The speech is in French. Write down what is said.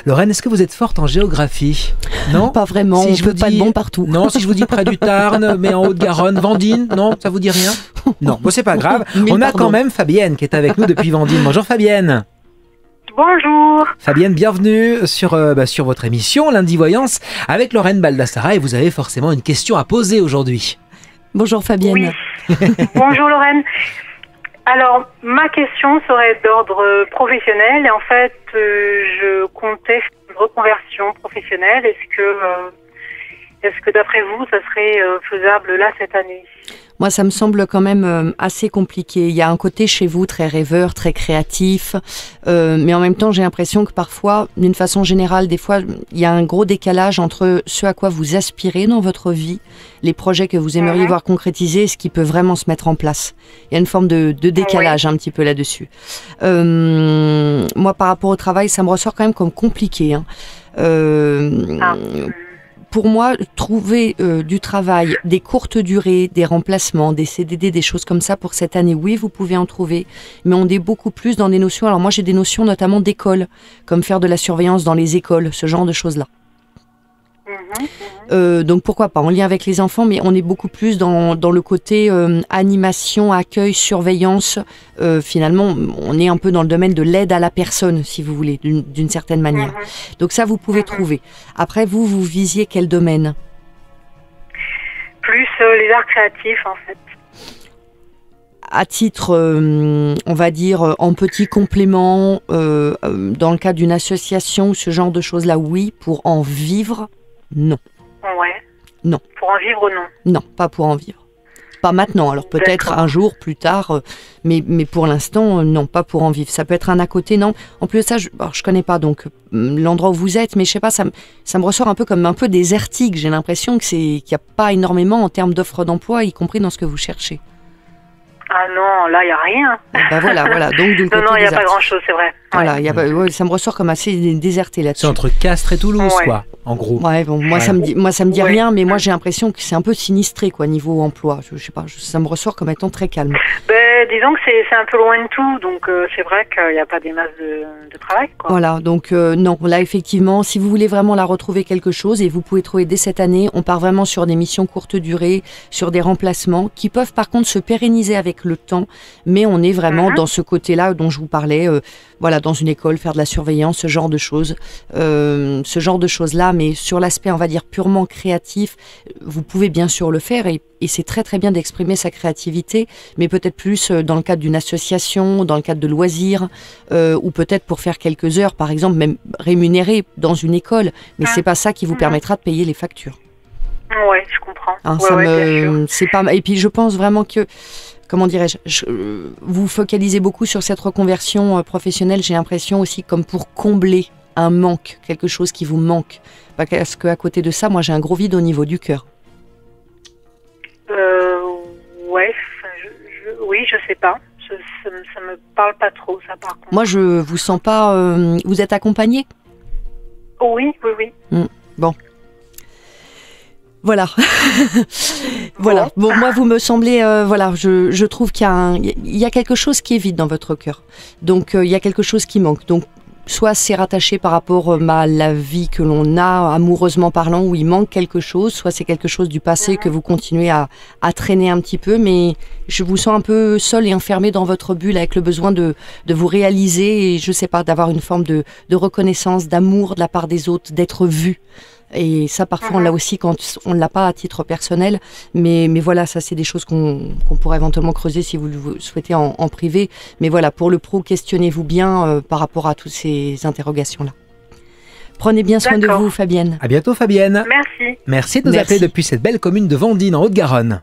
Lorraine, est-ce que vous êtes forte en géographie? Non? Pas vraiment, Si on je veut vous pas de dis- bon partout. Non, si je vous dis près du Tarn, mais en Haute-Garonne, Vendine, non, ça vous dit rien? Non, bon, c'est pas grave. Mille On a pardons. quand même Fabienne qui est avec nous depuis Vendine. Bonjour Fabienne. Bonjour. Fabienne, bienvenue sur votre émission Lundi Voyance avec Lorraine Baldassara et vous avez forcément une question à poser aujourd'hui. Bonjour Fabienne. Oui. Bonjour Lorraine. Alors, ma question serait d'ordre professionnel et en fait, je comptais faire une reconversion professionnelle. Est-ce que d'après vous, ça serait faisable là cette année? Moi, ça me semble quand même assez compliqué. Il y a un côté chez vous très rêveur, très créatif, mais en même temps, j'ai l'impression que parfois, d'une façon générale, des fois, il y a un gros décalage entre ce à quoi vous aspirez dans votre vie, les projets que vous aimeriez voir concrétisés et ce qui peut vraiment se mettre en place. Il y a une forme de décalage un petit peu là-dessus. Moi, par rapport au travail, ça me ressort quand même comme compliqué. Hein. Pour moi, trouver du travail, des courtes durées, des remplacements, des CDD, des choses comme ça pour cette année, oui, vous pouvez en trouver. Mais on est beaucoup plus dans des notions. Alors moi, j'ai des notions notamment d'école, comme faire de la surveillance dans les écoles, ce genre de choses-là. Donc pourquoi pas en lien avec les enfants, mais on est beaucoup plus dans le côté animation, accueil, surveillance. Finalement, on est un peu dans le domaine de l'aide à la personne, si vous voulez, d'une certaine manière. Donc ça, vous pouvez trouver. Après, vous visiez quel domaine? Plus les arts créatifs en fait. À titre, on va dire, en petit complément, dans le cadre d'une association, ce genre de choses-là, oui. Pour en vivre, non. Ouais. Non. Pour en vivre, non. Non, pas pour en vivre. Pas maintenant, alors peut-être un jour, plus tard, mais pour l'instant, non, pas pour en vivre. Ça peut être un à côté, non. En plus de ça, je connais pas donc l'endroit où vous êtes, mais je sais pas, ça me ressort un peu comme un peu désertique. J'ai l'impression qu'il n'y a pas énormément en termes d'offres d'emploi, y compris dans ce que vous cherchez. Ah non, là, il n'y a rien. Ben voilà. Donc, du côté Non, il n'y a pas désertique. grand-chose, c'est vrai. Voilà, ça me ressort comme assez déserté là-dessus. C'est entre Castres et Toulouse, quoi, en gros. Ouais, bon, moi ça me dit rien, mais moi j'ai l'impression que c'est un peu sinistré, quoi, niveau emploi. Je sais pas, ça me ressort comme étant très calme. Disons que c'est un peu loin de tout, donc c'est vrai qu'il n'y a pas des masses de travail, quoi. Voilà, donc non, là effectivement, si vous voulez vraiment la retrouver quelque chose, et vous pouvez trouver dès cette année, on part vraiment sur des missions courte durée, sur des remplacements, qui peuvent par contre se pérenniser avec le temps, mais on est vraiment dans ce côté-là dont je vous parlais, voilà, dans une école, faire de la surveillance, ce genre de choses, là, mais sur l'aspect, on va dire, purement créatif, vous pouvez bien sûr le faire, et c'est très très bien d'exprimer sa créativité, mais peut-être plus dans le cadre d'une association, dans le cadre de loisirs, ou peut-être pour faire quelques heures, par exemple, même rémunérées dans une école, mais c'est pas ça qui vous permettra de payer les factures. Ouais, je comprends. Hein, bien sûr. c'est pas. Et puis je pense vraiment que, comment dirais-je, vous focalisez beaucoup sur cette reconversion professionnelle. J'ai l'impression aussi comme pour combler un manque, quelque chose qui vous manque. Parce qu'à côté de ça, moi j'ai un gros vide au niveau du cœur. Oui, je sais pas. Ça me parle pas trop, ça, par contre. Moi, je vous sens pas. Vous êtes accompagnée? Oui. Bon. Voilà. Voilà. Bon, moi, vous me semblez, je trouve qu'il y a quelque chose qui est vide dans votre cœur. Donc, il y a quelque chose qui manque. Donc, soit c'est rattaché par rapport à la vie que l'on a, amoureusement parlant, où il manque quelque chose, soit c'est quelque chose du passé que vous continuez à traîner un petit peu, mais je vous sens un peu seul et enfermé dans votre bulle avec le besoin de vous réaliser et, je sais pas, d'avoir une forme de reconnaissance, d'amour de la part des autres, d'être vu. Et ça, parfois, on l'a aussi quand on ne l'a pas à titre personnel. Mais voilà, ça, c'est des choses qu'on pourrait éventuellement creuser si vous le souhaitez en privé. Mais voilà, pour le pro, questionnez-vous bien par rapport à toutes ces interrogations-là. Prenez bien soin de vous, Fabienne. À bientôt, Fabienne. Merci. Merci de nous appeler depuis cette belle commune de Vendine, en Haute-Garonne.